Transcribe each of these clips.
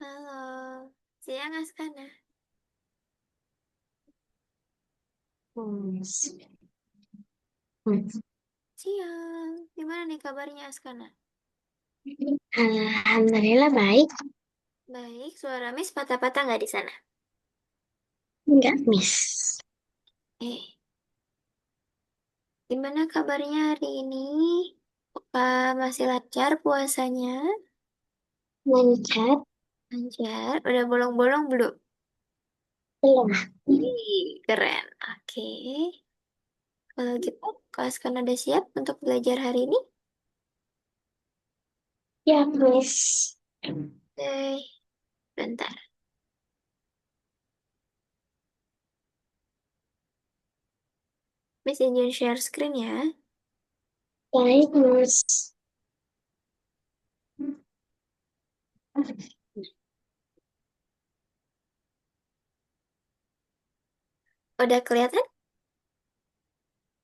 Halo, siang Askana. Hmm. Siang, gimana nih kabarnya Askana? Alhamdulillah baik. Baik, suara Miss patah-patah nggak di sana? Enggak, Miss. Eh, gimana kabarnya hari ini? Apa masih lancar puasanya? Lancar Lancar, udah bolong-bolong belum? belum? Ih, keren. Oke, kalau gitu, Kak Askana udah siap untuk belajar hari ini? Ya, Miss. Oke, bentar. Miss izin share screen ya. Baik, Miss. Udah kelihatan?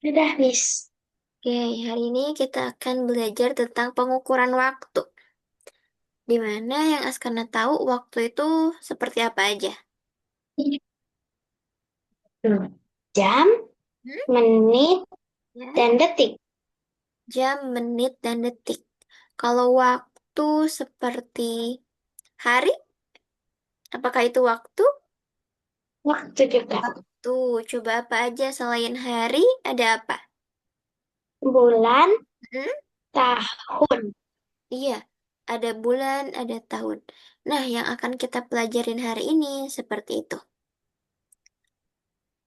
Sudah, Miss. Oke, hari ini kita akan belajar tentang pengukuran waktu. Di mana yang Askana tahu waktu itu seperti apa aja? Jam, Hmm? menit, Ya, dan detik. jam, menit, dan detik. Kalau waktu seperti hari, apakah itu waktu? Waktu juga. Waktu, coba apa aja selain hari, ada apa? Bulan, Hmm? tahun. Iya, ada bulan, ada tahun. Nah, yang akan kita pelajarin hari ini seperti itu.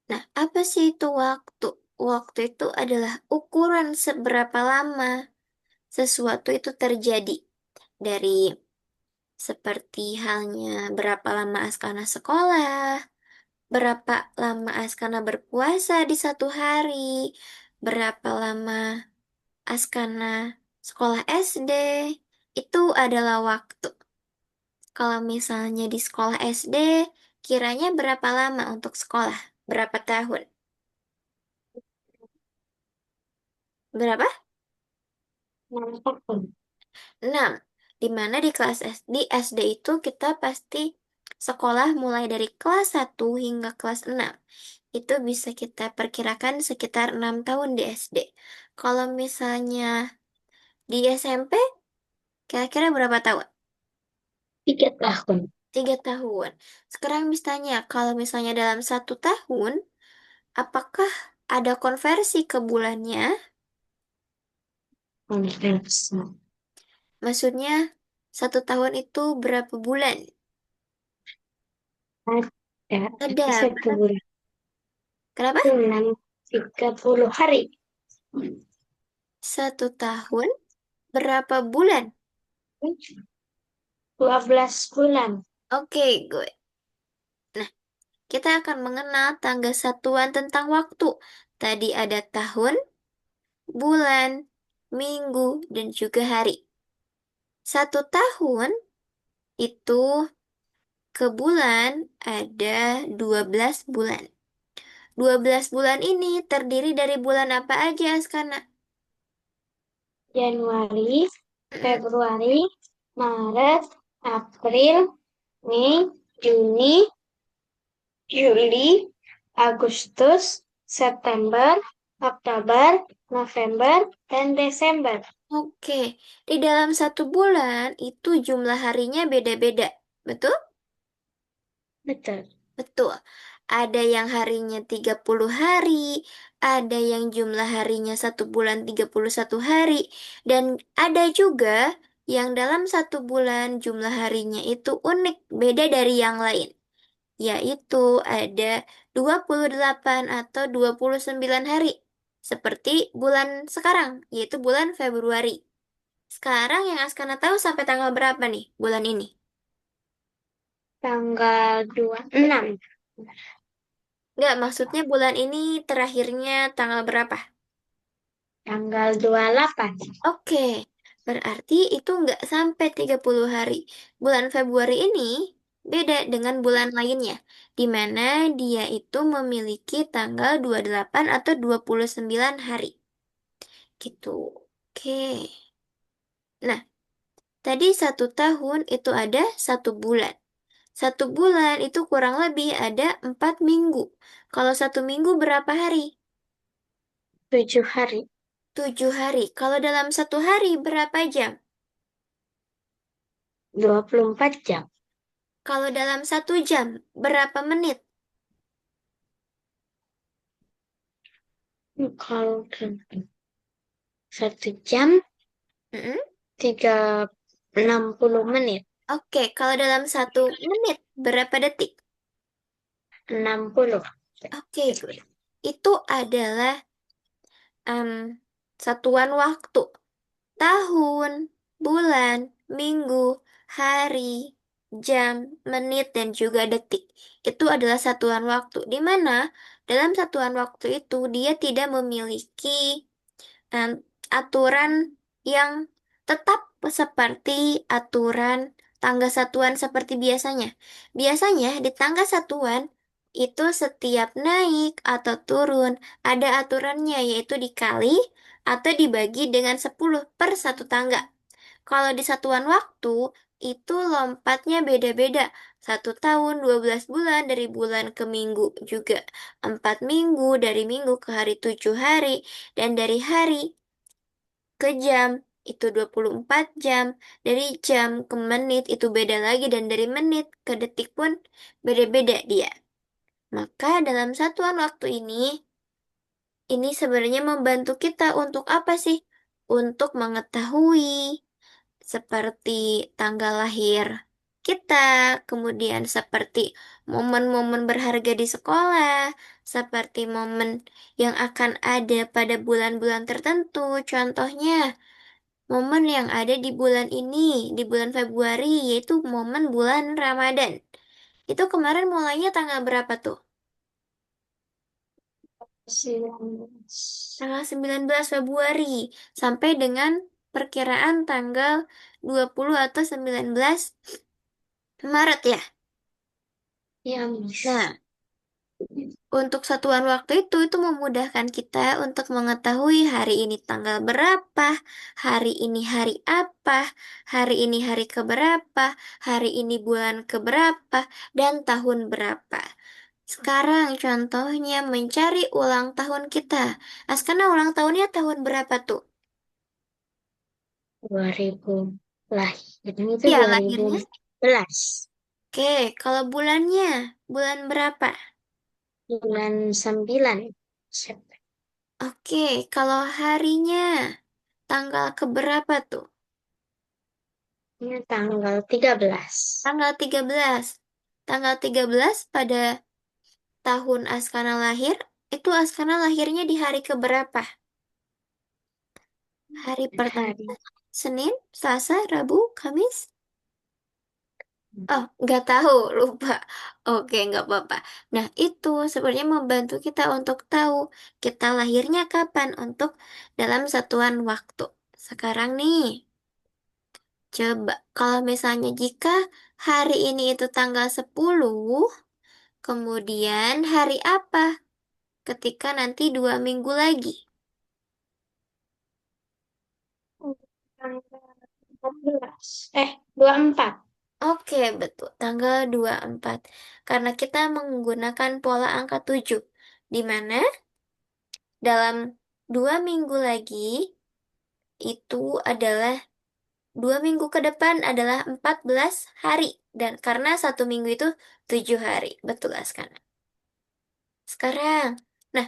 Nah, apa sih itu waktu? Waktu itu adalah ukuran seberapa lama sesuatu itu terjadi. Dari seperti halnya berapa lama Askana sekolah, berapa lama Askana berpuasa di satu hari, berapa lama Askana sekolah SD, itu adalah waktu. Kalau misalnya di sekolah SD, kiranya berapa lama untuk sekolah? Berapa tahun? Berapa? 6 tahun. 6. Di mana di kelas SD, di SD itu kita pasti sekolah mulai dari kelas 1 hingga kelas 6. Itu bisa kita perkirakan sekitar 6 tahun di SD. Kalau misalnya di SMP, kira-kira berapa tahun? 3 tahun. 3 tahun. Sekarang misalnya, kalau misalnya dalam 1 tahun, apakah ada konversi ke bulannya? Konversi. Maksudnya, 1 tahun itu berapa bulan? Ada. Ada. Satu bulan. Kenapa? 6, 30 hari. 1 tahun berapa bulan? 12 bulan. Oke, gue. Nah, kita akan mengenal tangga satuan tentang waktu. Tadi ada tahun, bulan, minggu, dan juga hari. 1 tahun itu ke bulan ada 12 bulan. 12 bulan ini terdiri dari bulan apa aja, Askana? Januari, Mm-mm. Februari, Maret, April, Mei, Juni, Juli, Agustus, September, Oktober, November, dan Desember. Oke, di dalam 1 bulan itu jumlah harinya beda-beda. Betul? Betul. Betul. Ada yang harinya 30 hari, ada yang jumlah harinya 1 bulan 31 hari, dan ada juga yang dalam 1 bulan jumlah harinya itu unik, beda dari yang lain. Yaitu ada 28 atau 29 hari. Seperti bulan sekarang, yaitu bulan Februari. Sekarang yang Askana tahu sampai tanggal berapa nih bulan ini? Tanggal 26, Enggak, maksudnya bulan ini terakhirnya tanggal berapa? tanggal 28. Oke, berarti itu enggak sampai 30 hari. Bulan Februari ini beda dengan bulan lainnya, di mana dia itu memiliki tanggal 28 atau 29 hari. Gitu. Oke. Nah, tadi 1 tahun itu ada 1 bulan. Satu bulan itu kurang lebih ada 4 minggu. Kalau 1 minggu berapa hari? 7 hari. 7 hari. Kalau dalam 1 hari berapa jam? 24 jam. Kalau dalam 1 jam berapa menit? Kalau dalam 1 jam, Mm-mm. 60 menit. Oke, kalau dalam 1 menit berapa detik? 60 Oke, good. detik. Itu adalah em, satuan waktu. Tahun, bulan, minggu, hari, jam, menit, dan juga detik. Itu adalah satuan waktu, di mana dalam satuan waktu itu dia tidak memiliki em, aturan yang tetap seperti aturan tangga satuan seperti biasanya. Biasanya di tangga satuan itu setiap naik atau turun ada aturannya yaitu dikali atau dibagi dengan 10 per satu tangga. Kalau di satuan waktu itu lompatnya beda-beda. 1 tahun, 12 bulan dari bulan ke minggu juga. 4 minggu dari minggu ke hari, 7 hari. Dan dari hari ke jam itu 24 jam. Dari jam ke menit itu beda lagi. Dan dari menit ke detik pun beda-beda dia. Maka dalam satuan waktu ini sebenarnya membantu kita untuk apa sih? Untuk mengetahui seperti tanggal lahir kita, kemudian seperti momen-momen berharga di sekolah, seperti momen yang akan ada pada bulan-bulan tertentu. Contohnya, momen yang ada di bulan ini, di bulan Februari, yaitu momen bulan Ramadan. Itu kemarin mulainya tanggal berapa tuh? 19. Tanggal 19 Februari sampai dengan perkiraan tanggal 20 atau 19 Maret ya. Ya, Miss. Nah, untuk satuan waktu itu memudahkan kita untuk mengetahui hari ini tanggal berapa, hari ini hari apa, hari ini hari keberapa, hari ini bulan keberapa, dan tahun berapa. Sekarang contohnya mencari ulang tahun kita. Askana ulang tahunnya tahun berapa tuh? 2000 lahirnya itu Ya, dua ribu lahirnya. belas Oke, kalau bulannya, bulan berapa? Bulan 9 September. Oke, kalau harinya, tanggal keberapa tuh? Tanggal 13. Tanggal 13. Tanggal 13 pada tahun Askana lahir, itu Askana lahirnya di hari keberapa? Hari pertama, Hari. Senin, Selasa, Rabu, Kamis? Oh, nggak tahu, lupa. Oke, nggak apa-apa. Nah, itu sebenarnya membantu kita untuk tahu kita lahirnya kapan untuk dalam satuan waktu. Sekarang nih, coba kalau misalnya jika hari ini itu tanggal 10, kemudian hari apa ketika nanti 2 minggu lagi? Tanggal 14. 24. Oke, betul. Tanggal 24. Karena kita menggunakan pola angka 7. Di mana dalam 2 minggu lagi itu adalah 2 minggu ke depan adalah 14 hari. Dan karena 1 minggu itu 7 hari. Betul, Askana. Sekarang, nah,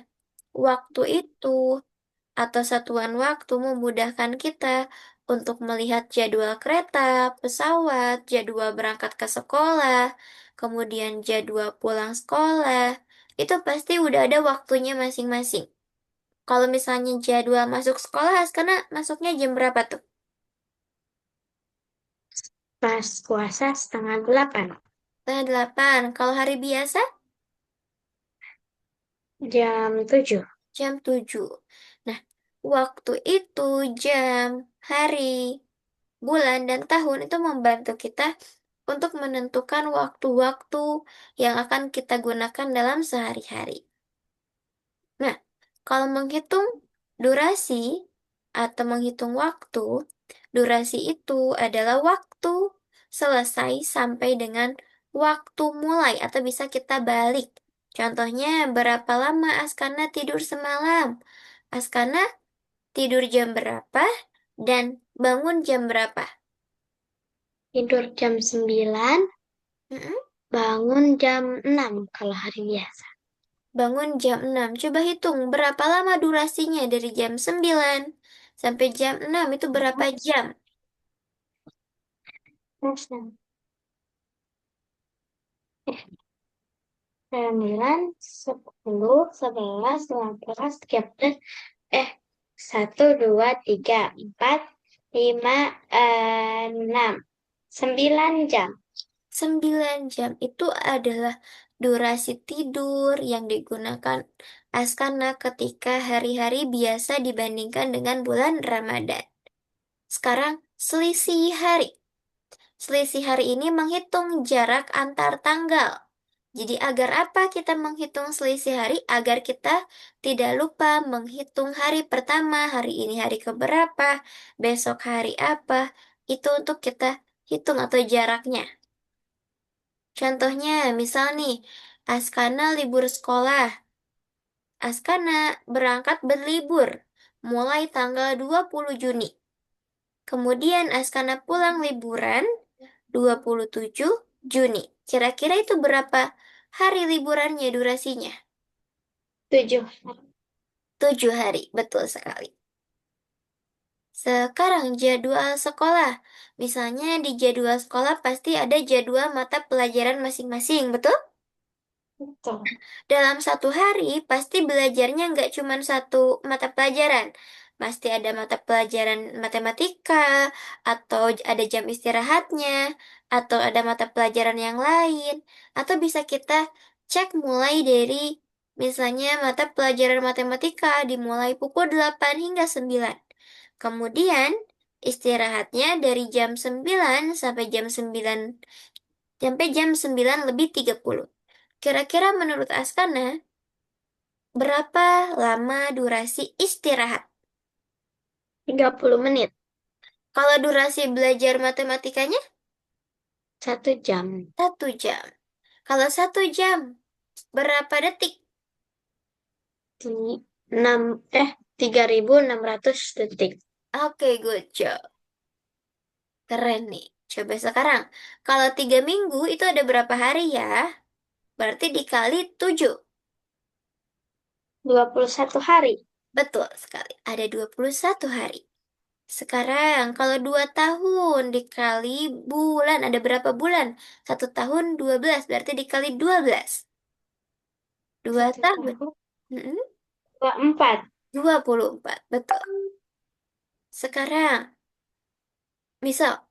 waktu itu atau satuan waktu memudahkan kita untuk melihat jadwal kereta, pesawat, jadwal berangkat ke sekolah, kemudian jadwal pulang sekolah. Itu pasti udah ada waktunya masing-masing. Kalau misalnya jadwal masuk sekolah, karena masuknya jam berapa tuh? Pas puasa setengah 8. Setengah 8. Kalau hari biasa, Jam 7. jam 7. Nah, waktu itu, jam, hari, bulan, dan tahun itu membantu kita untuk menentukan waktu-waktu yang akan kita gunakan dalam sehari-hari. Nah, kalau menghitung durasi atau menghitung waktu, durasi itu adalah waktu selesai sampai dengan waktu mulai atau bisa kita balik. Contohnya, berapa lama Askana tidur semalam? Askana tidur jam berapa dan bangun jam berapa? Tidur jam 9, Mm-mm. bangun jam 6 kalau hari biasa. Bangun jam 6. Coba hitung berapa lama durasinya dari jam 9 sampai jam 6 itu berapa jam? Terus, 9, 10, 11, 12, 13, eh, 1, 2, 3, 4, 5, 6. 9 jam. 9 jam itu adalah durasi tidur yang digunakan Askana ketika hari-hari biasa dibandingkan dengan bulan Ramadan. Sekarang selisih hari. Selisih hari ini menghitung jarak antar tanggal. Jadi agar apa kita menghitung selisih hari? Agar kita tidak lupa menghitung hari pertama, hari ini hari keberapa, besok hari apa. Itu untuk kita hitung atau jaraknya. Contohnya, misal nih, Askana libur sekolah. Askana berangkat berlibur mulai tanggal 20 Juni. Kemudian Askana pulang liburan 27 Juni. Kira-kira itu berapa hari liburannya durasinya? 7. 7 hari, betul sekali. Sekarang jadwal sekolah. Misalnya di jadwal sekolah pasti ada jadwal mata pelajaran masing-masing, betul? Betul. Dalam satu hari, pasti belajarnya nggak cuma satu mata pelajaran. Pasti ada mata pelajaran matematika, atau ada jam istirahatnya, atau ada mata pelajaran yang lain. Atau bisa kita cek mulai dari, misalnya mata pelajaran matematika dimulai pukul 8 hingga 9. Kemudian, istirahatnya dari jam 9 sampai jam 9 lebih 30. Kira-kira menurut Askana, berapa lama durasi istirahat? 30 menit. Kalau durasi belajar matematikanya, 1 jam. 1 jam. Kalau 1 jam, berapa detik? Di- 6, 3.600 detik. Oke, good job. Keren nih. Coba sekarang. Kalau 3 minggu itu ada berapa hari ya? Berarti dikali 7. 21 hari. Betul sekali. Ada 21 hari. Sekarang, kalau 2 tahun dikali bulan, ada berapa bulan? 1 tahun 12, berarti dikali 12. dua Satu tahun. tahun. Mm-mm. 24. 24, betul. Sekarang, misal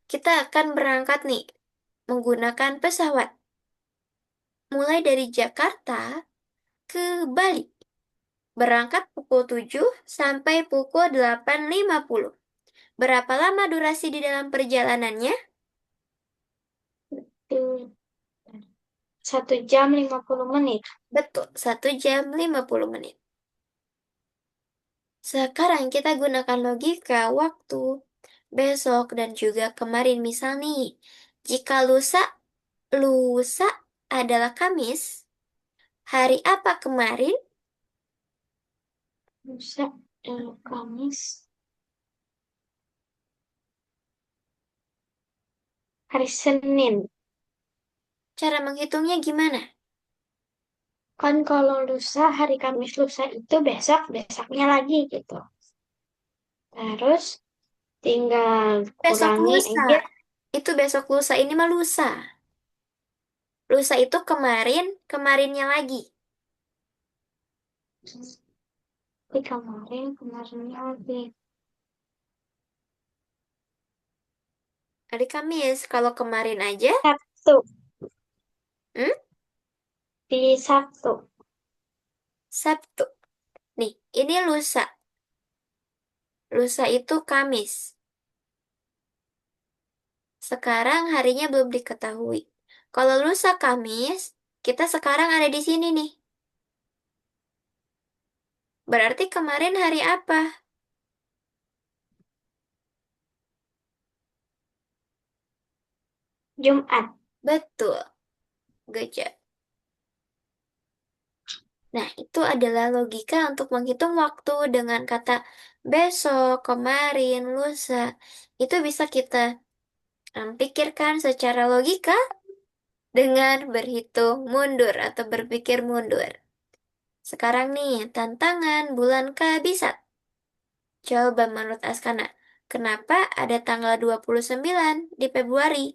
kita akan berangkat nih menggunakan pesawat. Mulai dari Jakarta ke Bali. Berangkat pukul 7 sampai pukul 8.50. Berapa lama durasi di dalam perjalanannya? 1 jam 50 menit. Betul, 1 jam 50 menit. Sekarang kita gunakan logika waktu besok dan juga kemarin. Misal nih, jika lusa adalah Kamis, hari apa kemarin? Lusa, Kamis. Hari Senin. Cara menghitungnya gimana? Kan kalau lusa, hari Kamis lusa itu besok, besoknya lagi gitu. Terus tinggal Besok kurangi lusa. aja. Itu besok lusa, ini mah lusa. Lusa itu kemarin, kemarinnya lagi. Tapi kemarin lagi. Hari Kamis, kalau kemarin aja, Sabtu. hmm? Di Sabtu. Sabtu. Nih, ini lusa. Lusa itu Kamis. Sekarang harinya belum diketahui. Kalau lusa Kamis, kita sekarang ada di sini nih. Berarti kemarin hari apa? Jumat. Betul, gajah. Nah, itu adalah logika untuk menghitung waktu dengan kata besok, kemarin, lusa. Itu bisa kita pikirkan secara logika dengan berhitung mundur atau berpikir mundur. Sekarang nih, tantangan bulan kehabisat. Coba menurut Askana, kenapa ada tanggal 29 di Februari?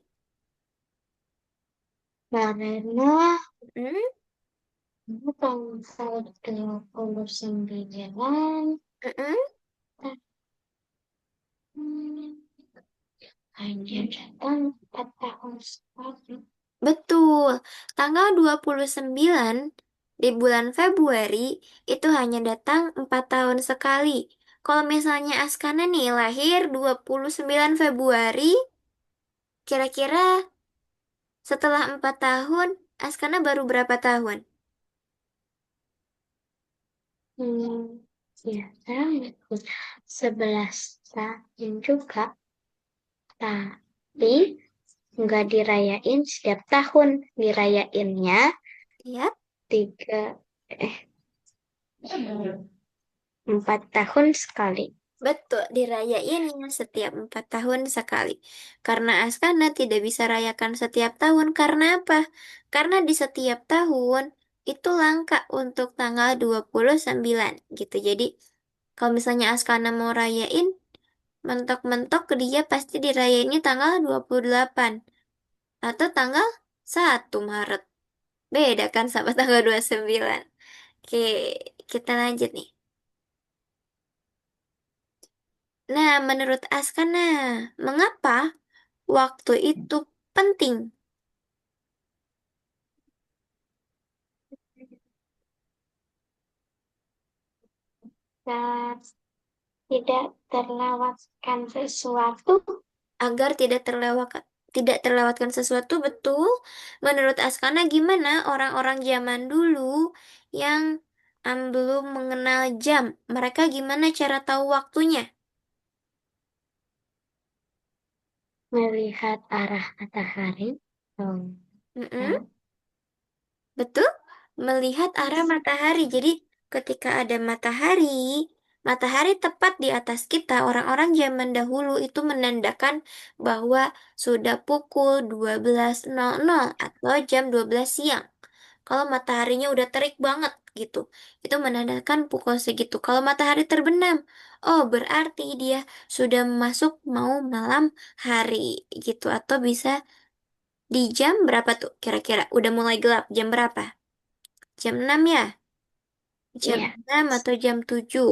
Karena Hmm? tanggal 29 Mm-mm. tahun hanya datang 4 tahun sekali. Betul, tanggal 29 di bulan Februari itu hanya datang 4 tahun sekali. Kalau misalnya Askana nih lahir 29 Februari, kira-kira setelah 4 tahun, Askana baru berapa tahun? Hmm, ya, sekarang ikut 11 tahun juga, tapi nggak dirayain setiap tahun. Dirayainnya Ya, 3, 4 tahun sekali. betul, dirayainnya setiap 4 tahun sekali. Karena Askana tidak bisa rayakan setiap tahun, karena apa? Karena di setiap tahun itu langka untuk tanggal 29 gitu. Jadi, kalau misalnya Askana mau rayain, mentok-mentok dia pasti dirayainnya tanggal 28 atau tanggal 1 Maret. Beda kan sama tanggal 29. Oke, kita lanjut nih. Nah, menurut Askana, mengapa waktu itu penting? Dan tidak terlewatkan sesuatu. Agar tidak terlewatkan sesuatu, betul. Menurut Askana gimana orang-orang zaman dulu yang belum mengenal jam? Mereka gimana cara tahu waktunya? Melihat arah matahari. Oh, Mm-mm, ya. betul. Melihat arah matahari. Jadi ketika ada matahari, matahari tepat di atas kita, orang-orang zaman dahulu itu menandakan bahwa sudah pukul 12.00 atau jam 12 siang. Kalau mataharinya udah terik banget gitu, itu menandakan pukul segitu. Kalau matahari terbenam, oh berarti dia sudah masuk mau malam hari gitu. Atau bisa di jam berapa tuh kira-kira? Udah mulai gelap, jam berapa? Jam 6 ya? Jam Iya. 6 atau jam 7.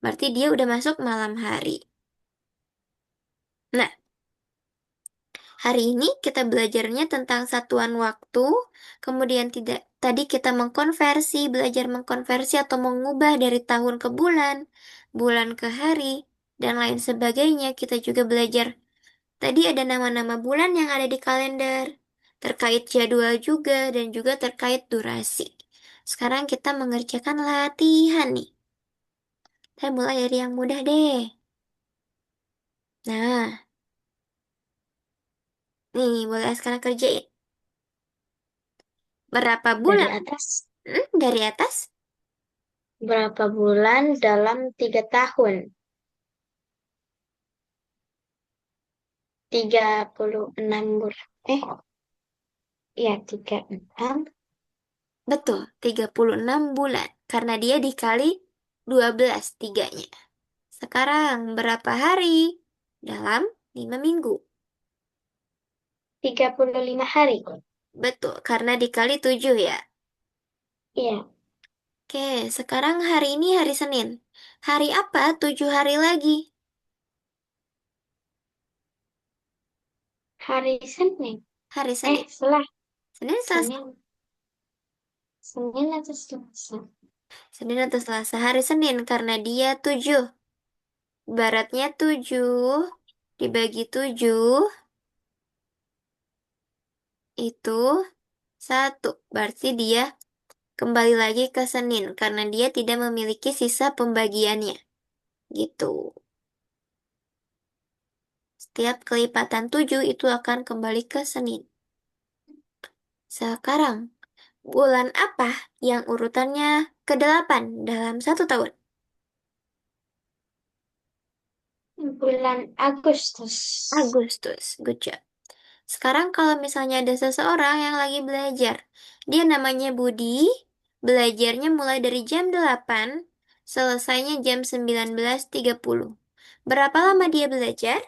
Berarti dia udah masuk malam hari. Nah, hari ini kita belajarnya tentang satuan waktu, kemudian tidak tadi kita belajar mengkonversi atau mengubah dari tahun ke bulan, bulan ke hari, dan lain sebagainya. Kita juga belajar tadi ada nama-nama bulan yang ada di kalender, terkait jadwal juga dan juga terkait durasi. Sekarang kita mengerjakan latihan nih. Saya mulai dari yang mudah deh. Nah, nih boleh sekarang kerjain. Berapa Dari bulan? atas. Dari atas? Berapa bulan dalam 3 tahun? 36 bulan. Ya, 36. Betul, 36 bulan. Karena dia dikali 12 tiganya. Sekarang berapa hari? Dalam 5 minggu. 35 hari. Betul, karena dikali 7 ya. Iya, Oke, sekarang hari ini hari Senin. Hari apa? 7 hari lagi. hari Senin. Hari Senin. Setelah Senin, Selasa. Senin. Senin atau Selasa? Senin atau Selasa. Hari Senin karena dia 7. Baratnya 7 dibagi 7 itu 1. Berarti dia kembali lagi ke Senin karena dia tidak memiliki sisa pembagiannya. Gitu. Setiap kelipatan 7 itu akan kembali ke Senin. Sekarang, bulan apa yang urutannya ke-8 dalam 1 tahun? Bulan Agustus. Agustus, good job. Sekarang kalau misalnya ada seseorang yang lagi belajar, dia namanya Budi, belajarnya mulai dari jam 8, selesainya jam 19.30. Berapa lama dia belajar?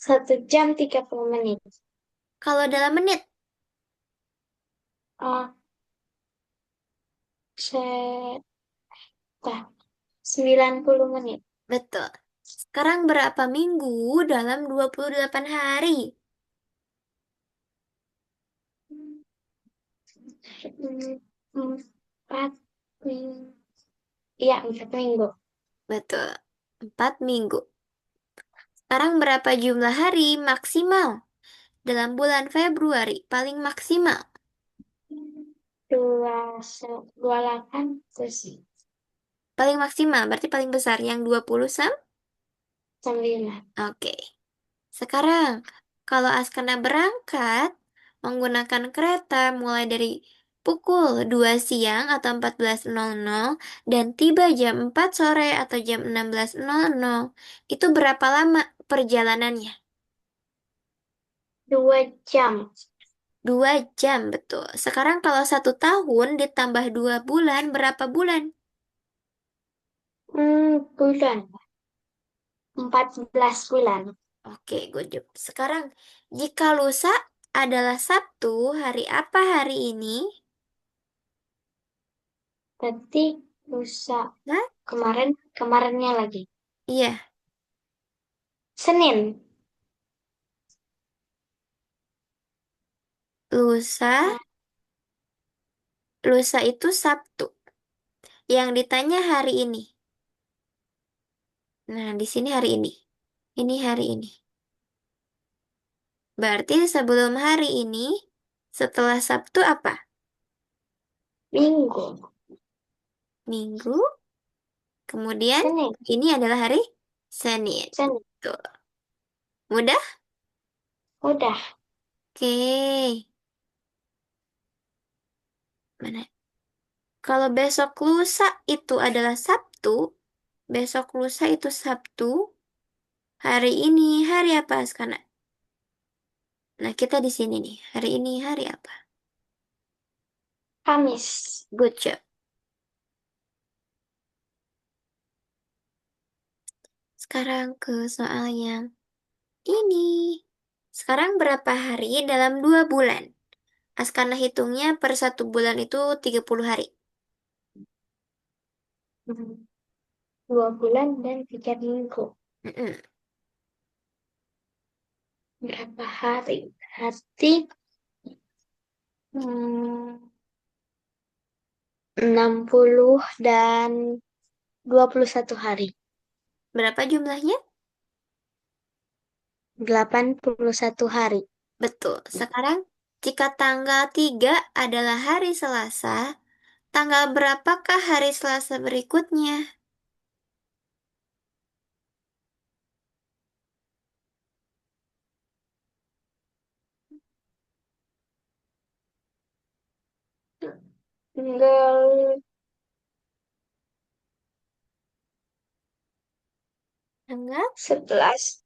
1 jam 30 menit. Kalau dalam menit, Oh, se 90 menit. betul. Sekarang berapa minggu dalam 28 hari? Hmm, 4 minggu. Iya, 4 minggu. Betul, 4 minggu. Sekarang berapa jumlah hari maksimal dalam bulan Februari? Paling maksimal. 28 terus Paling maksimal, berarti paling besar. Yang 20 sam? 9. Oke. Sekarang, kalau Askana berangkat menggunakan kereta mulai dari pukul 2 siang atau 14.00 dan tiba jam 4 sore atau jam 16.00, itu berapa lama perjalanannya? 2 jam. 2 jam, betul. Sekarang kalau 1 tahun ditambah 2 bulan, berapa bulan? Bulan. 14 bulan. Oke, good job. Sekarang, jika lusa adalah Sabtu, hari apa hari ini? Berarti lusa Nah, kemarinnya lagi. iya, Senin. lusa, Nah, lusa itu Sabtu. Yang ditanya hari ini. Nah, di sini hari ini. Ini hari ini. Berarti sebelum hari ini, setelah Sabtu apa? Minggu. Minggu. Kemudian, Senin. ini adalah hari Senin. Senin. Tuh. Mudah? Udah. Oke. Mana? Kalau besok lusa itu adalah Sabtu, besok lusa itu Sabtu, hari ini hari apa sekarang? Nah, kita di sini nih. Hari ini hari apa? Kamis. Good job. Sekarang ke soal yang ini. Sekarang berapa hari dalam 2 bulan? Askana hitungnya per 1 bulan itu 30 hari. Hmm, 2 bulan dan 3 minggu. Mm-mm. Berapa hari? Berarti hmm, 60 dan 21 hari. Berapa jumlahnya? 81 hari. Betul. Sekarang, jika tanggal 3 adalah hari Selasa, tanggal berapakah hari Selasa berikutnya? Tinggal Tanggal 11.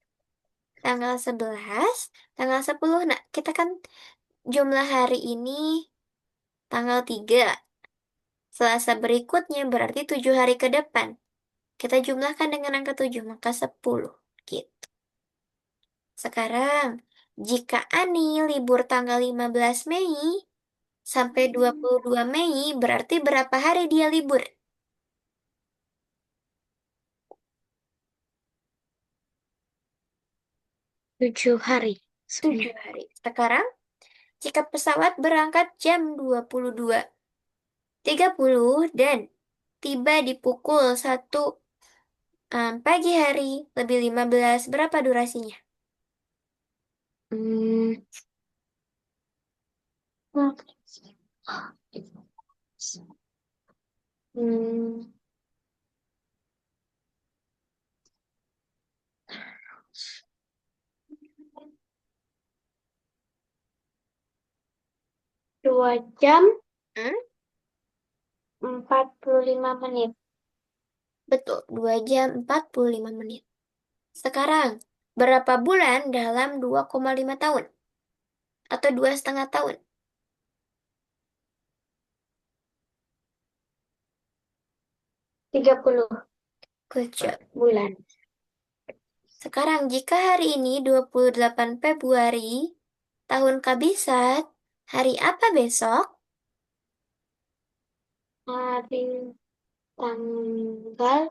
tanggal 11, tanggal 10. Nah, kita kan jumlah hari ini tanggal 3. Selasa berikutnya berarti 7 hari ke depan. Kita jumlahkan dengan angka 7, maka 10. Gitu. Sekarang, jika Ani libur tanggal 15 Mei sampai 22 Mei, berarti berapa hari dia libur? 7 hari. 7 hari. Sekarang, jika pesawat berangkat jam 22.30 dan tiba di pukul 1 pagi hari lebih 15, berapa durasinya? Hmm, hmm, 2 jam Hmm? 45 menit. Betul, 2 jam 45 menit. Sekarang, berapa bulan dalam 2,5 tahun? Atau 2,5 tahun? 30 Good job. bulan. Sekarang, jika hari ini 28 Februari, tahun kabisat, hari apa besok? Hari tanggal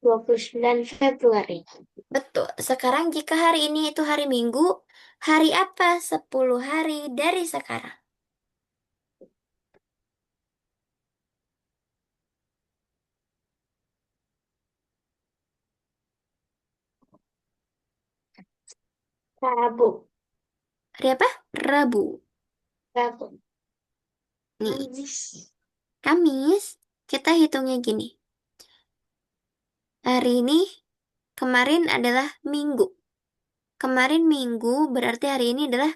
29 Februari. Betul. Sekarang, jika hari ini itu hari Minggu, hari apa 10 hari dari sekarang? Rabu. Hari apa? Rabu. Rabu. Nih, Kamis. Kamis. Kita hitungnya gini. Hari ini, kemarin adalah Minggu. Kemarin Minggu berarti hari ini adalah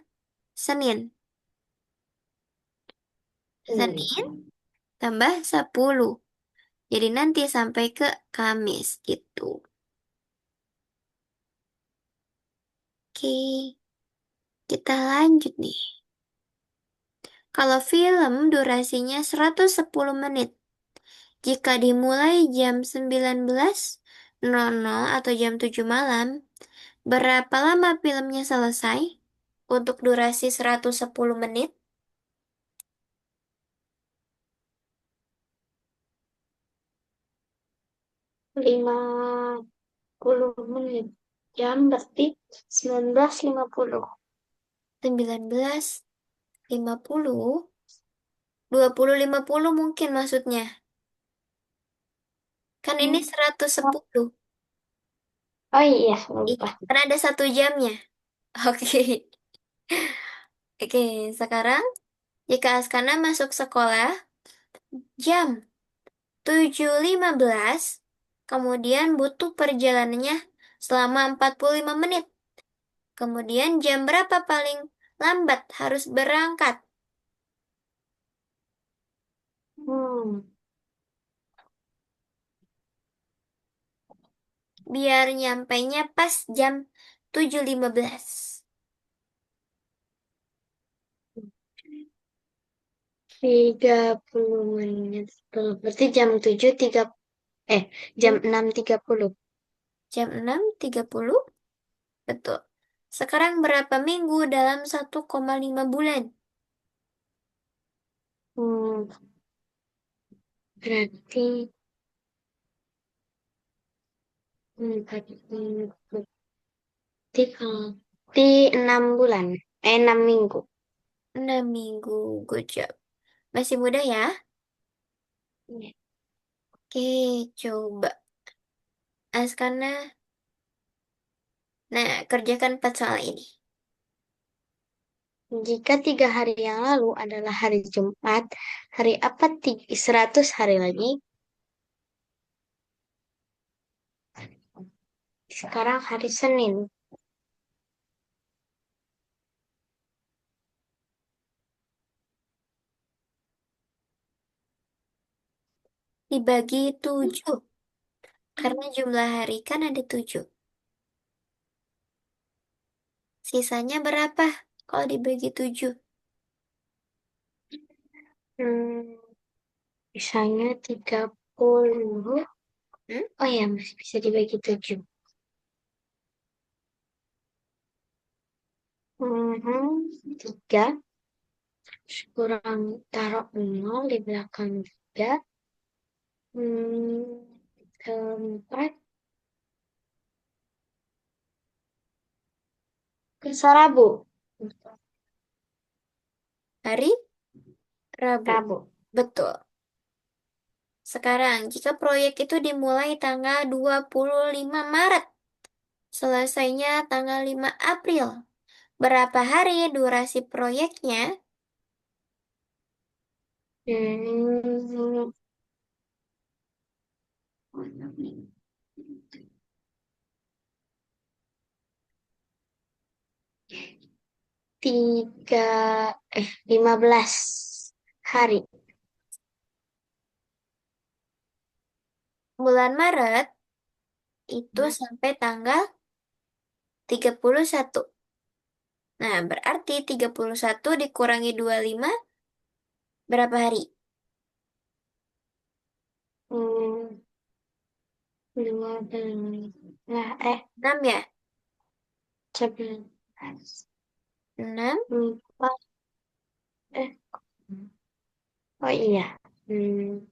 Senin. Senin tambah 10. Jadi nanti sampai ke Kamis gitu. Oke, kita lanjut nih. Kalau film durasinya 110 menit. Jika dimulai jam 19.00 atau jam 7 malam, berapa lama filmnya selesai? Untuk durasi 110 menit, 50 menit. Jam berarti 19.50. 19.50, 20.50 mungkin maksudnya. Kan ini Hmm. 110. Oh iya, Iya, lupa. kan ada 1 jamnya. Oke. Oke, sekarang jika Askana masuk sekolah jam 7.15, kemudian butuh perjalanannya selama 45 menit. Kemudian jam berapa paling lambat harus berangkat? Hmm. Biar nyampainya pas jam 7.15. 30 menit. Berarti eh, jam Hmm? 6.30. Jam 6.30? Betul. Sekarang berapa minggu dalam 1,5 bulan? Hmm. Berarti 4 minggu. Berarti kalau di 6 bulan. 6 minggu. 6 minggu. Good job. Masih mudah ya? Iya. Oke, coba. Askana. Nah, kerjakan 4 soal ini. Jika 3 hari yang lalu adalah hari Jumat, hari apa 100 hari lagi? Sekarang hari Senin. Dibagi 7. Karena jumlah hari kan ada 7. Sisanya berapa kalau dibagi 7? Hmm, misalnya 30. Hmm? Oh ya, masih bisa dibagi 7. Tiga. Kurang taruh 0 di belakang 3. Hmm, keempat. Ke Rabu. Hari Rabu. Rabu. Betul. Sekarang, jika proyek itu dimulai tanggal 25 Maret, selesainya tanggal 5 April. Berapa hari durasi proyeknya? Hmm, 15. Hari. Bulan Maret itu Hmm. sampai tanggal 31. Nah, berarti 31 dikurangi 25 berapa hari? Hmm, dua belas. Nah, 6 ya? 11. 6, Empat. Eh, oh iya. Hmm,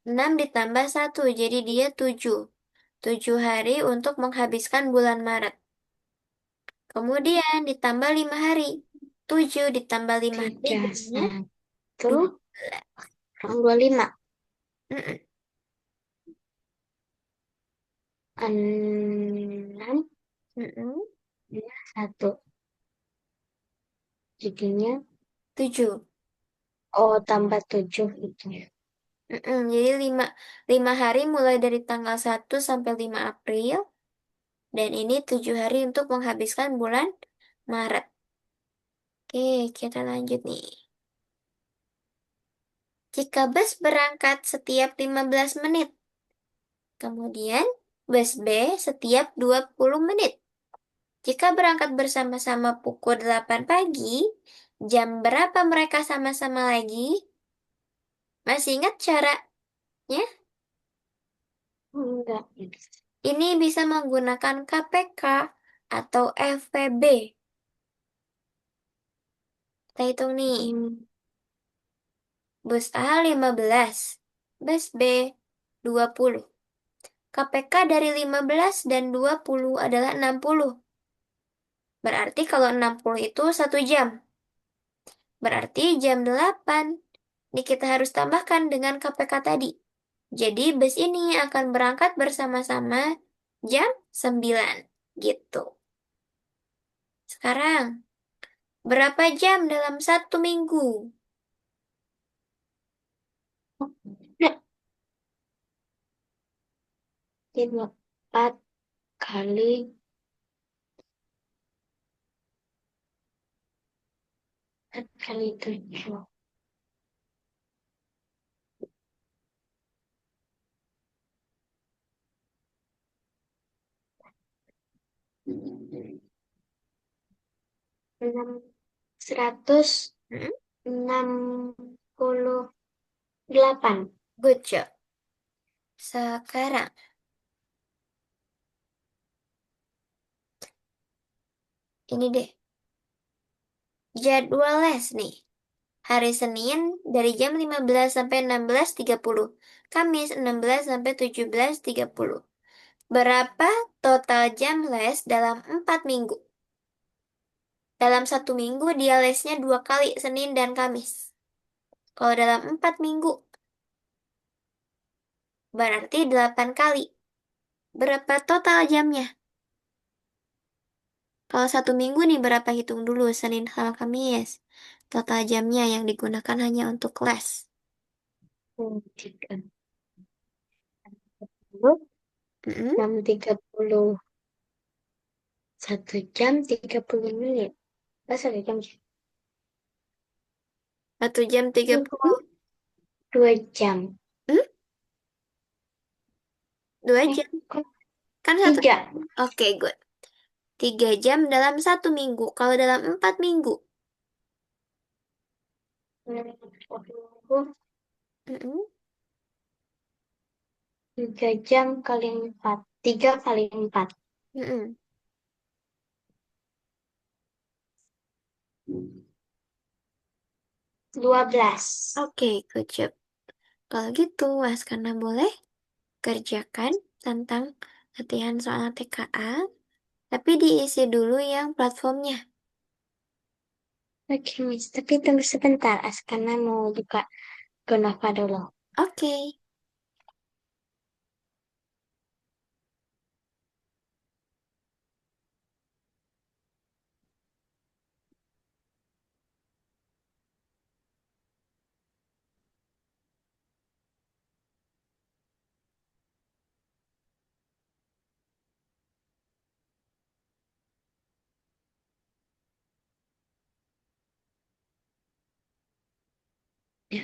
6 ditambah 1, jadi dia 7. 7 hari untuk menghabiskan bulan Maret. Kemudian ditambah 5 hari. 7 ditambah 5 hari tiga, jadinya satu, 12. kurang 25. Mm-mm, 6, mm-mm, satu. Jadinya, 7. oh tambah 7 itu. Mm-mm, jadi 5 hari mulai dari tanggal 1 sampai 5 April. Dan ini 7 hari untuk menghabiskan bulan Maret. Oke, kita lanjut nih. Jika bus berangkat setiap 15 menit, kemudian bus B setiap 20 menit. Jika berangkat bersama-sama pukul 8 pagi, jam berapa mereka sama-sama lagi? Masih ingat caranya? Enggak. Ini bisa menggunakan KPK atau FVB. Kita hitung nih. Hmm, Bus A 15, bus B 20. KPK dari 15 dan 20 adalah 60. Berarti kalau 60 itu 1 jam. Berarti jam 8. Ini kita harus tambahkan dengan KPK tadi. Jadi bus ini akan berangkat bersama-sama jam 9. Gitu. Sekarang, berapa jam dalam 1 minggu? Nah, 4 kali 4 kali 7. Hmm? 168. Good job. Sekarang, ini deh. Jadwal les nih. Hari Senin dari jam 15 sampai 16.30. Kamis 16 sampai 17.30. Berapa total jam les dalam 4 minggu? Dalam 1 minggu dia lesnya 2 kali, Senin dan Kamis. Kalau dalam 4 minggu, berarti 8 kali. Berapa total jamnya? Kalau 1 minggu nih berapa hitung dulu, Senin sama Kamis. Total jamnya yang digunakan hanya untuk les. 30, Mm-mm. 6:31 jam 30 menit. Masa 1 jam sih? 1 jam 30. 2 jam. Hmm? 2 Eh, jam. kok Kan satu. 3? Oke, good. 3 jam dalam 1 minggu. Kalau dalam 4 minggu. 3 Mm-mm. jam kali 4. 3 kali 4. Mm-mm. 12. Oke, good job. Kalau gitu, karena boleh kerjakan tentang latihan soal TKA, tapi diisi dulu yang platformnya. Oke, Miss. Tapi tunggu sebentar. Askana mau buka Gonova dulu. Oke. Ya.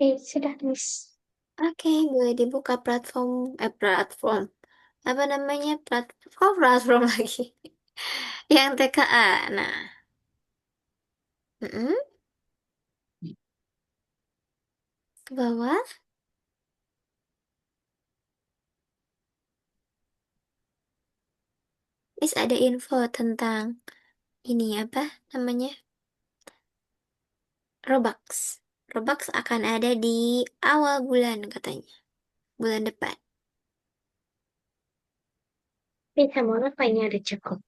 Eh, sudah Miss. Oke, boleh dibuka platform. Apa namanya? Kok platform lagi? Yang TKA. Nah, mm-mm, ke bawah. Is ada info tentang ini apa namanya? Robux. Robux akan ada di awal bulan katanya. Bulan depan. Bisa mau apa ini ada cukup.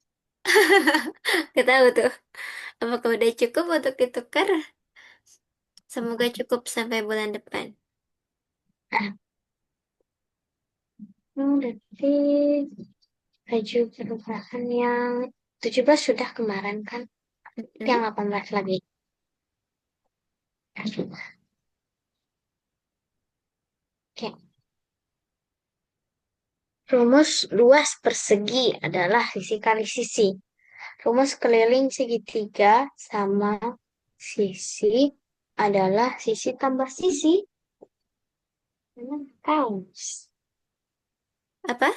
Gak tahu tuh. Apakah udah cukup untuk ditukar? Semoga cukup sampai bulan depan. Ah, berarti baju perubahan yang 17 sudah kemarin kan? Yang Mm-mm. 18 lagi. Oke. Rumus luas persegi adalah sisi kali sisi. Rumus keliling segitiga sama sisi adalah sisi tambah sisi. Memang tahu. Apa?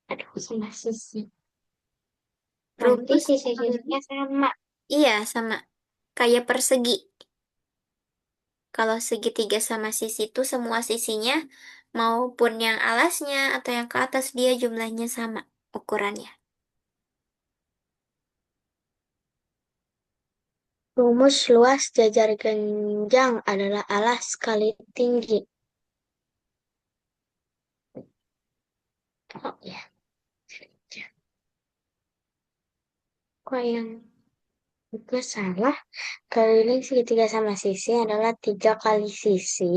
Aduh, sama sisi. Nanti Rumus? sisi-sisinya sama. Iya, sama. Kayak persegi. Kalau segitiga sama sisi itu semua sisinya maupun yang alasnya atau yang ke atas dia jumlahnya sama ukurannya. Rumus luas jajar genjang adalah alas kali tinggi. Oh ya, kok yang itu salah? Keliling segitiga sama sisi adalah 3 kali sisi.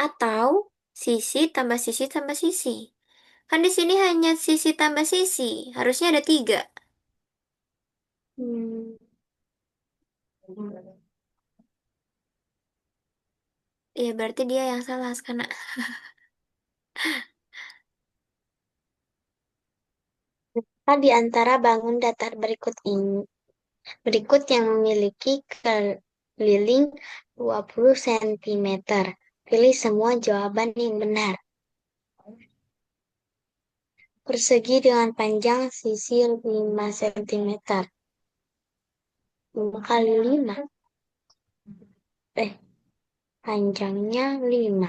Atau sisi tambah sisi tambah sisi. Kan di sini hanya sisi tambah sisi. Harusnya ada 3. Hmm. Iya berarti dia yang salah karena Apa di antara bangun datar berikut yang memiliki keliling 20 cm. Pilih semua jawaban yang benar. Persegi dengan panjang sisi 5 cm. 5 kali 5. Eh, panjangnya 5.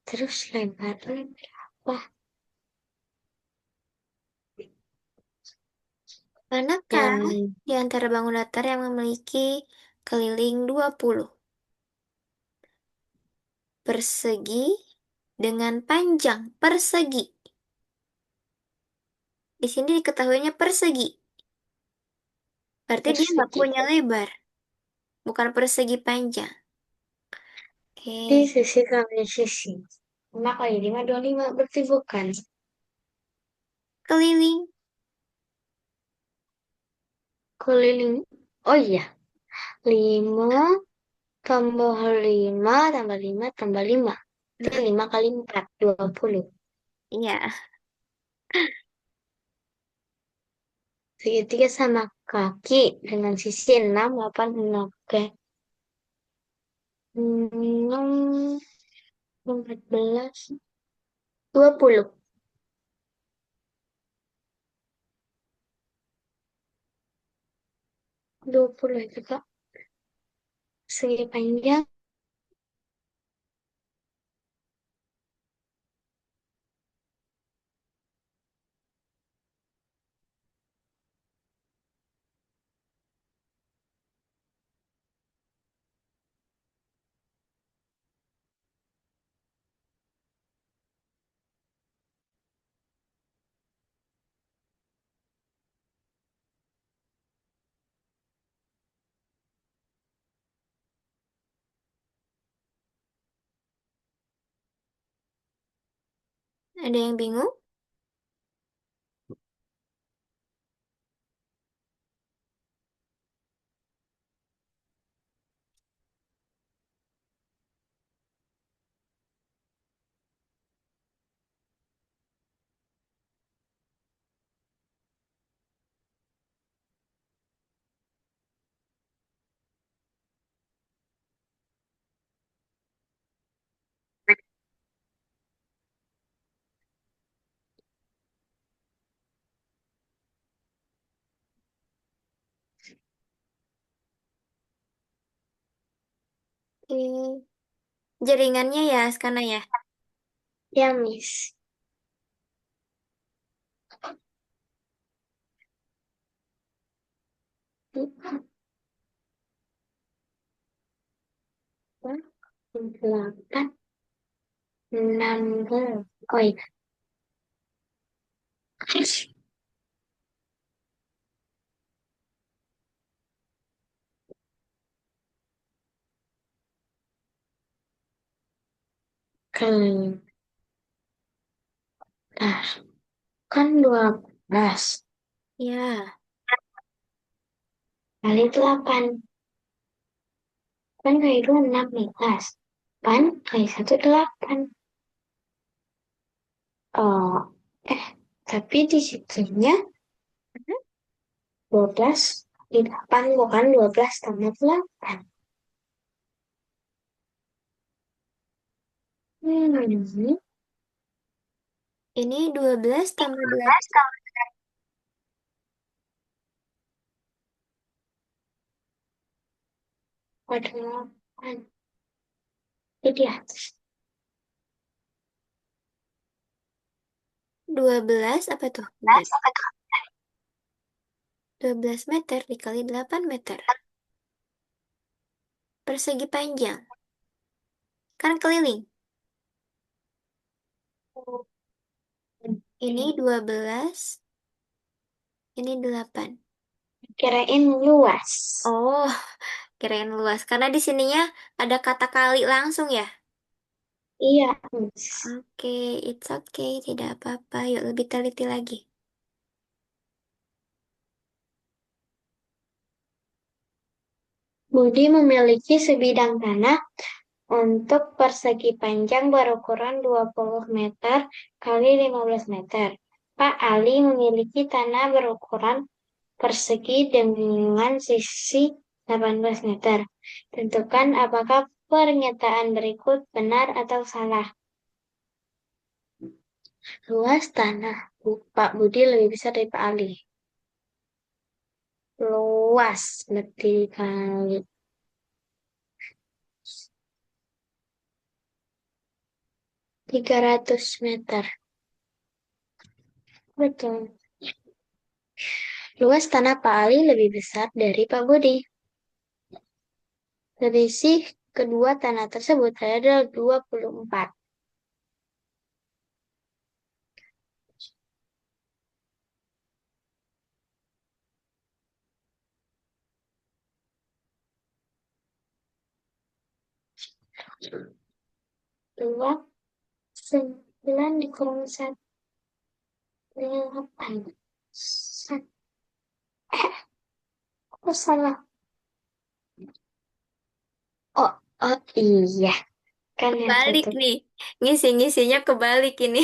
Terus lebarnya berapa? manakah Yang di antara bangun datar yang memiliki keliling 20 persegi dengan panjang persegi. Di sini diketahuinya persegi. Berarti dia nggak persegi. punya lebar, bukan persegi panjang. Di Oke, sisi kali sisi. 5 kali 5, 25. Berarti bukan. keliling. Keliling. Oh iya. 5 tambah 5 tambah 5 tambah 5. Itu Mm-mm. 5 kali 4, 20. Iya, Segitiga sama kaki dengan sisi 6, 8, 6. Oke. 6, 14, 20. 20 itu Kak. Segi panjang Ada yang bingung? Oke. Jaringannya ya, Skana ya. Ya, Miss. Delapan, enam belas. Oh iya. Kelar. Kan 12 Ya, kali 8. Kan kali 2 16. Pan kali 1 8. Oh, eh, tapi di situnya 12 di 8 bukan 12 tambah 8. Hmm, ini 12 tambah 8. pada 8. Jadi atas. 12 apa tuh? Bentar. 12 meter dikali 8 meter. Persegi panjang. Kan keliling. Ini 12, ini 8. Kirain luas. Oh, kirain luas. Karena di sininya ada kata kali langsung ya. Iya. Oke, it's okay. Tidak apa-apa. Yuk lebih teliti lagi. Budi memiliki sebidang tanah untuk persegi panjang berukuran 20 meter kali 15 meter. Pak Ali memiliki tanah berukuran persegi dengan sisi 18 meter. Tentukan apakah pernyataan berikut benar atau salah. Luas tanah Pak Budi lebih besar dari Pak Ali. Luas berarti kali 300 meter. Betul. Luas tanah Pak Ali lebih besar dari Pak Budi. Selisih kedua tanah tersebut adalah 24. Dua, 9 dikurang 1 dengan 8. Aku salah. Oh, oh iya. Kan yang Kebalik satu. nih. Ngisi-ngisinya kebalik ini.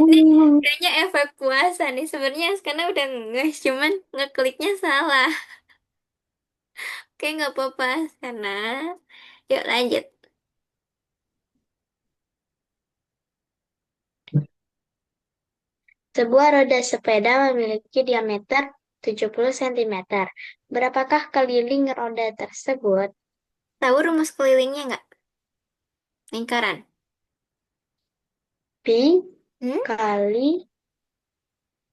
Ini Hmm, kayaknya efek puasa nih. Sebenarnya karena udah nges, cuman ngekliknya salah. Oke, nggak apa-apa. Karena, yuk lanjut. Sebuah roda sepeda memiliki diameter 70 cm. Berapakah keliling roda tersebut? Tahu rumus kelilingnya nggak? Lingkaran. Pi Hmm? kali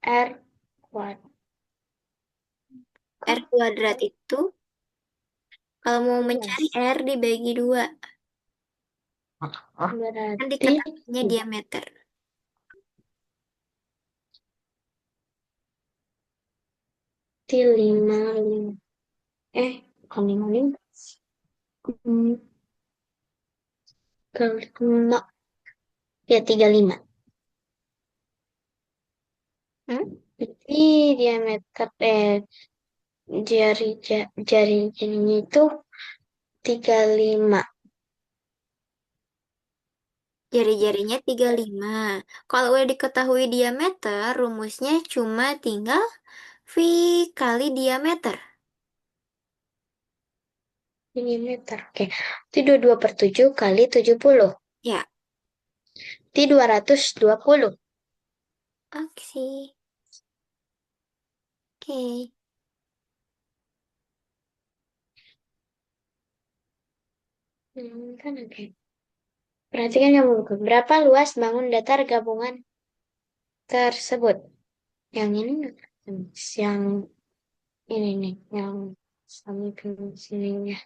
R kuadrat. R kuadrat itu, kalau mau mencari Luas. R dibagi 2. Kan Berarti diketahuinya diameter. 55. Bukan 55. Hmm, kali 5. Ya, 35. Hmm? Jadi diameter jari jarinya itu 35. Jari-jarinya 35. Kalau udah diketahui diameter, rumusnya cuma tinggal V kali diameter. Milimeter. Oke. Itu 22/7 kali 70. Ya, Itu 220. oke sih. Oke. Kan oke. Perhatikan kamu buku. Berapa luas bangun datar gabungan tersebut? Yang ini nggak? Yang ini nih. Yang samping sininya.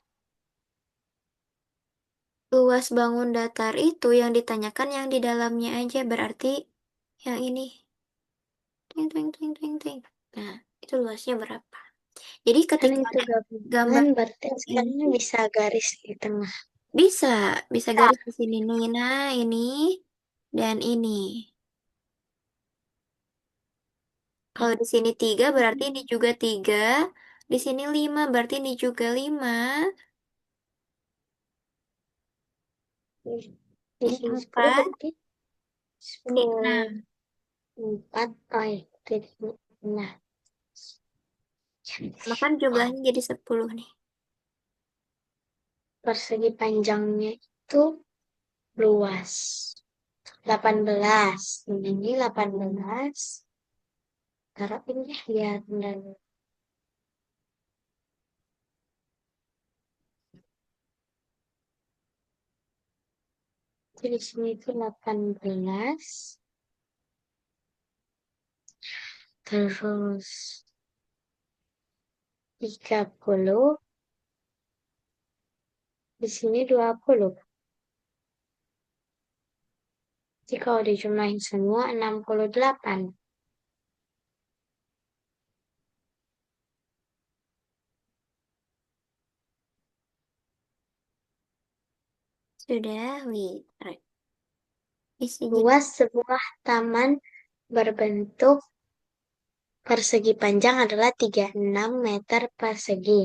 Luas bangun datar itu yang ditanyakan yang di dalamnya aja, berarti yang ini. Ting, ting, ting, ting, ting. Nah, itu luasnya berapa? Jadi Kan ketika itu ada gabungan gambar berarti ini, sekarang bisa garis di tengah. bisa, bisa garis di sini nih. Nah, ini dan ini. Kalau di sini 3 berarti ini juga 3. Di sini 5 berarti ini juga 5. Di Ini sini 10 4, berarti ini 10. 6. 4. Oh iya. Nah. Sama kan jumlahnya jadi 10 nih. Persegi panjangnya itu luas. 18. Ini 18. Taruh ini ya, dan di sini itu 18. Terus 30. Di sini 20. Jadi kalau dijumlahin semua 68. Sudah, wih. Isi jadi Luas sebuah taman berbentuk persegi panjang adalah 36 meter persegi.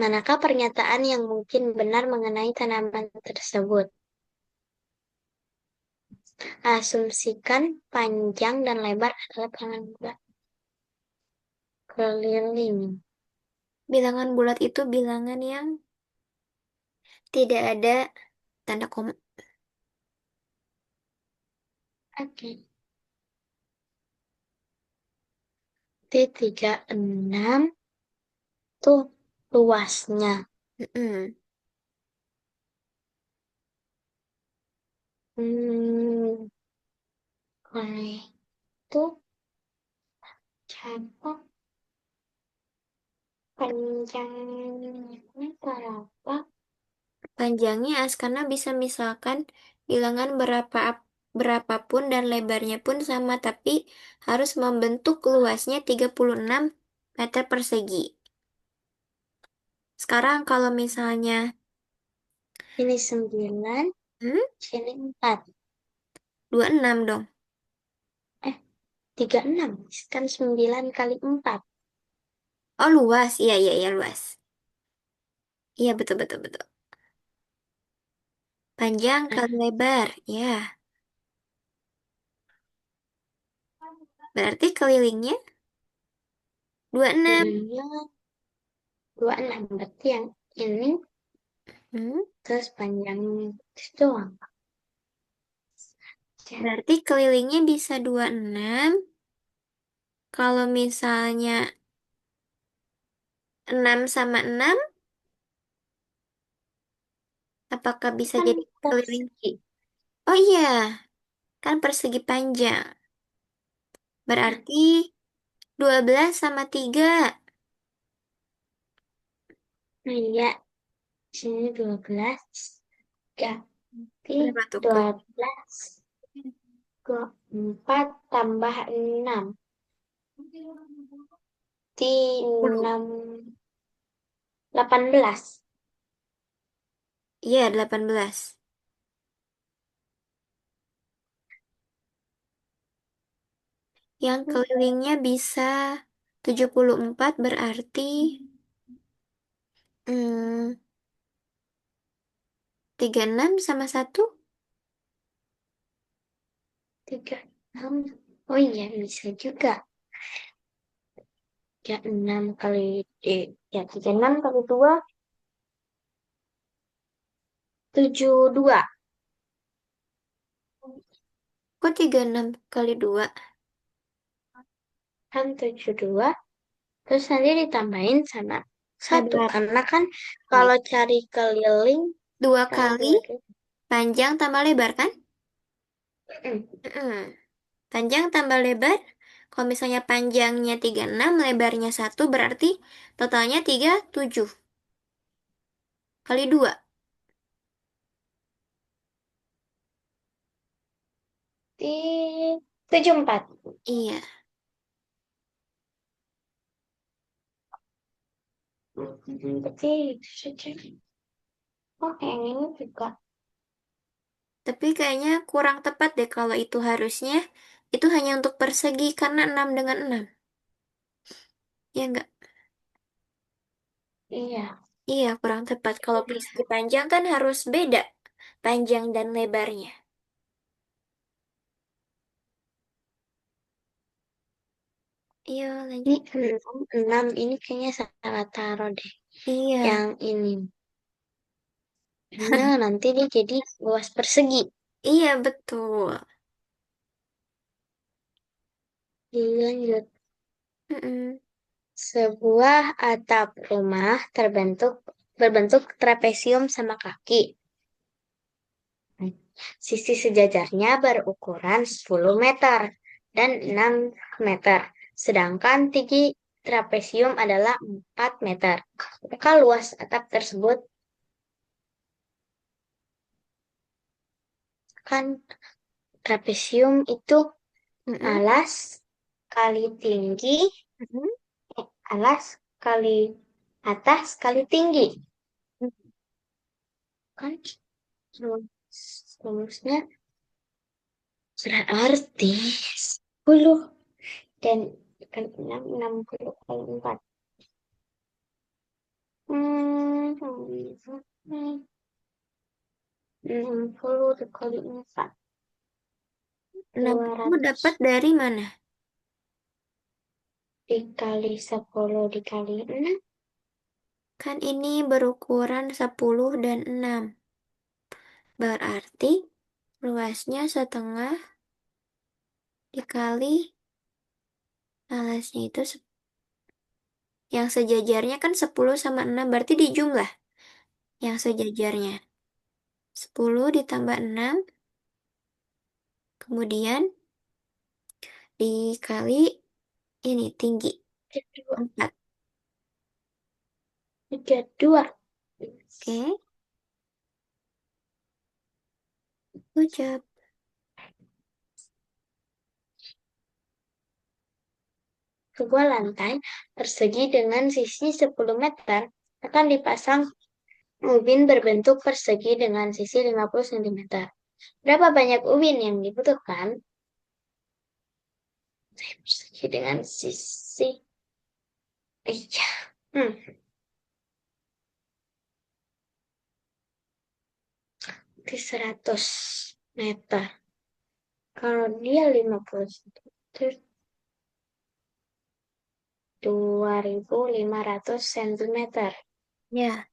Manakah pernyataan yang mungkin benar mengenai tanaman tersebut? Asumsikan panjang dan lebar adalah bilangan bulat keliling. bilangan bulat itu bilangan yang tidak ada tanda koma. Oke. T36 tuh luasnya. Mm-mm. Hmm, oleh itu siapa panjangnya berapa? Panjangnya karena bisa misalkan bilangan berapapun dan lebarnya pun sama, tapi harus membentuk luasnya 36 meter persegi. Sekarang kalau misalnya Ini 9, hmm, sini 4. 26 dong. Eh, 36. Kan 9 kali 4. Oh luas, iya iya iya luas. Iya betul betul betul. Panjang kali Nah, lebar, ya. Berarti kelilingnya 26. ininya 26. Berarti yang ini Hmm, terus panjangnya itu doang. berarti kelilingnya bisa 26. Kalau misalnya 6 sama 6, apakah bisa Kan jadi keliling? persegi. Oh iya, kan persegi panjang. Berarti 12 sama 3. Nah, iya. Sini 12. Ganti Berapa tuh ke? 12. 4 tambah 6. Di 10. 6. 18. Iya, 18. Yang kelilingnya bisa 74 berarti hmm, 36 sama satu. 36. Oh iya, bisa juga. 36 kali ya 36 kali 2 72 Kok 36 kali 2? kan 72 terus nanti ditambahin sama satu Lebar. karena kan Iya. kalau cari keliling Dua kan kali dua-dua. panjang tambah lebar kan? Mm, Mm-mm. Panjang tambah lebar. Kalau misalnya panjangnya 36, lebarnya satu berarti totalnya 37 kali 2. di 74. Iya, Berarti itu saja. Oh yang ini juga tapi kayaknya kurang tepat deh kalau itu harusnya itu hanya untuk persegi karena 6 dengan 6. Ya enggak? iya. Iya, kurang tepat. Kalau Itu dia. persegi panjang kan harus beda panjang dan lebarnya. Iya, Ini lanjut. 6 ini kayaknya salah taruh deh. Iya, Yang ini. Nah, nanti dia jadi luas persegi. iya betul. Lanjut. Mm-mm. Sebuah atap rumah berbentuk trapesium sama kaki. Sisi sejajarnya berukuran 10 meter dan 6 meter. Sedangkan tinggi trapesium adalah 4 meter. Maka luas atap tersebut kan trapesium itu Mm-mm. alas kali tinggi, Mm-mm. alas kali atas kali tinggi. Kan rumusnya berarti 10 dan kan 6, 60 kali 4. Hmm, 60 dikali 4. 60 200 dapat dari mana? dikali 10 dikali 6. Kan ini berukuran 10 dan 6. Berarti luasnya setengah dikali alasnya itu yang sejajarnya kan 10 sama 6 berarti dijumlah yang sejajarnya. 10 ditambah 6 kemudian dikali ini tinggi 32. 4. 32. Oke, ucap. Sebuah lantai persegi dengan sisi 10 meter akan dipasang ubin berbentuk persegi dengan sisi 50 cm. Berapa banyak ubin yang dibutuhkan? Persegi dengan sisi. Iya. Hmm, di 100 meter. Kalau dia 50 cm, 2.500 cm. Ya,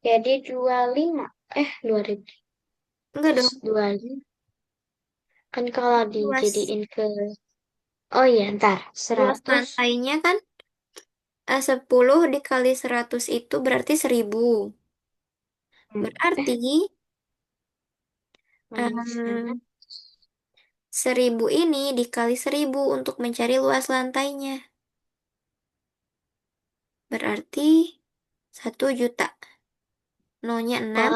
Jadi 25. 2000. enggak Terus dong. 25. Kan kalau Luas dijadiin ke. Oh iya, ntar. luas 100. lantainya kan 10 dikali 100 itu berarti 1000. Eh, Berarti sana. em, 1000 ini dikali 1000 untuk mencari luas lantainya. Berarti 1 juta. Nolnya 6 Per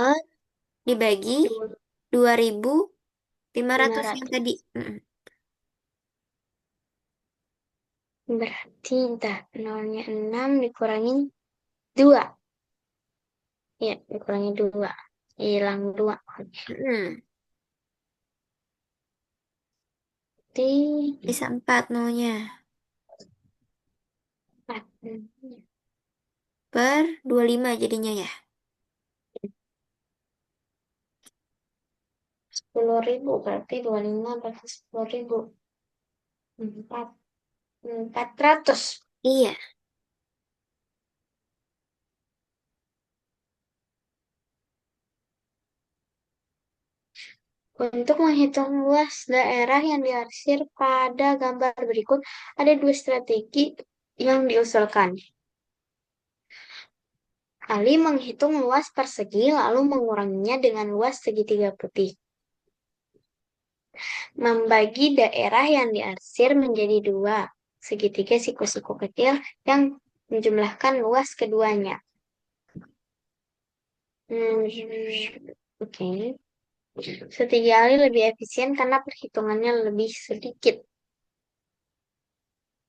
dibagi 2500 yang 2.500. tadi. Mm-mm. Berarti ntar nolnya 6 dikurangin 2. Ya, dikurangi 2. Hilang 2. Mm-mm. Bisa 4 nolnya. 4. Per 25 jadinya ya. 10.000 berarti 25 berarti 10.000. 400. Iya. Untuk menghitung luas daerah yang diarsir pada gambar berikut, ada dua strategi yang diusulkan. Ali menghitung luas persegi lalu menguranginya dengan luas segitiga putih. Membagi daerah yang diarsir menjadi dua, segitiga siku-siku kecil yang menjumlahkan luas keduanya. Oke. Strategi Ali lebih efisien karena perhitungannya lebih sedikit.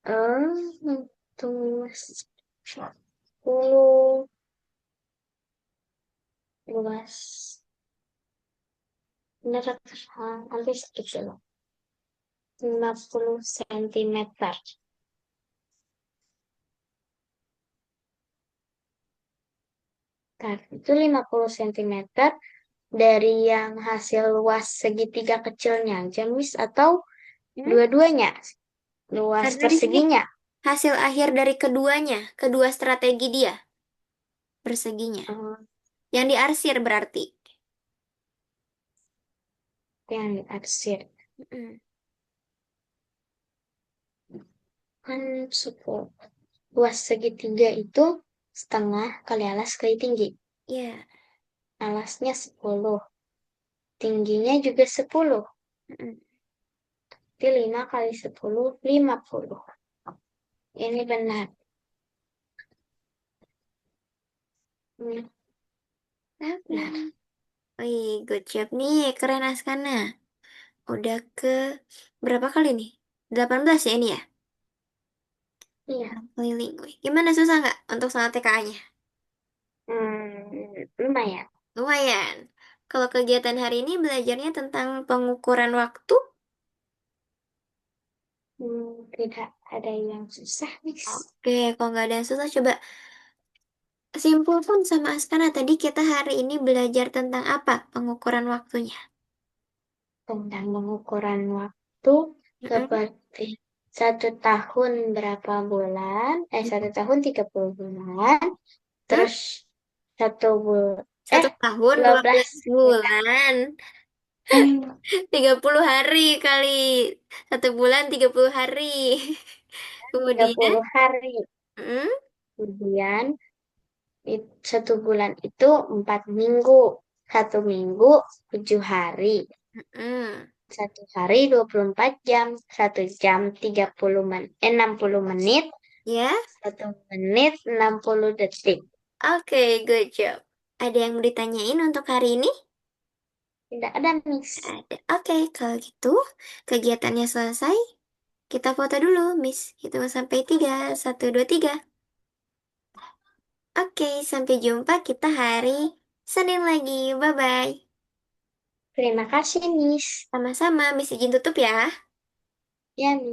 Hitung 10 luas. Benar, hampir sedikit loh. 50 sentimeter. Nah, itu 50 sentimeter dari yang hasil luas segitiga kecilnya aja, Miss, atau Hmm? dua-duanya? Luas Ada di sini perseginya. hasil akhir dari keduanya, kedua strategi dia, perseginya. Eh, Yang diarsir berarti. yang diarsir. Mm-mm. Kan 10. Luas segitiga itu setengah kali alas kali tinggi. Iya. Alasnya 10. Tingginya juga 10. Mm-mm. Jadi 5 kali 10, 50. Ini benar. Hmm, benar. Oke. Wih, good job nih. Keren Askana. Udah ke berapa kali nih? 18 ya ini ya? Iya. Keliling. Wih, gimana susah nggak untuk soal TKA-nya? Lumayan. Lumayan. Kalau kegiatan hari ini belajarnya tentang pengukuran waktu. Tidak ada yang susah, Miss. Oke, kalau nggak ada yang susah, coba simpulkan sama Askana. Tadi kita hari ini belajar tentang apa pengukuran waktunya. Tentang pengukuran waktu Mm-mm. seperti 1 tahun berapa bulan, 1 tahun 30 bulan, Hah? terus 1 bulan, 1 tahun, dua dua belas belas bulan, Hmm, 30 hari kali. 1 bulan 30 hari. tiga Kemudian, puluh hari. mm, Kemudian 1 bulan itu 4 minggu. 1 minggu 7 hari. mm, 1 hari 24 jam. 1 jam 60 menit. ya, 1 menit 60 detik. oke, good job. Ada yang mau ditanyain untuk hari ini? Tidak ada, Miss. Ada. Oke, kalau gitu kegiatannya selesai. Kita foto dulu, Miss. Hitung sampai 3. 1, 2, 3. Oke, sampai jumpa kita hari Senin lagi. Bye-bye. Terima kasih, Miss. Sama-sama, Miss izin tutup ya. Ya, Miss.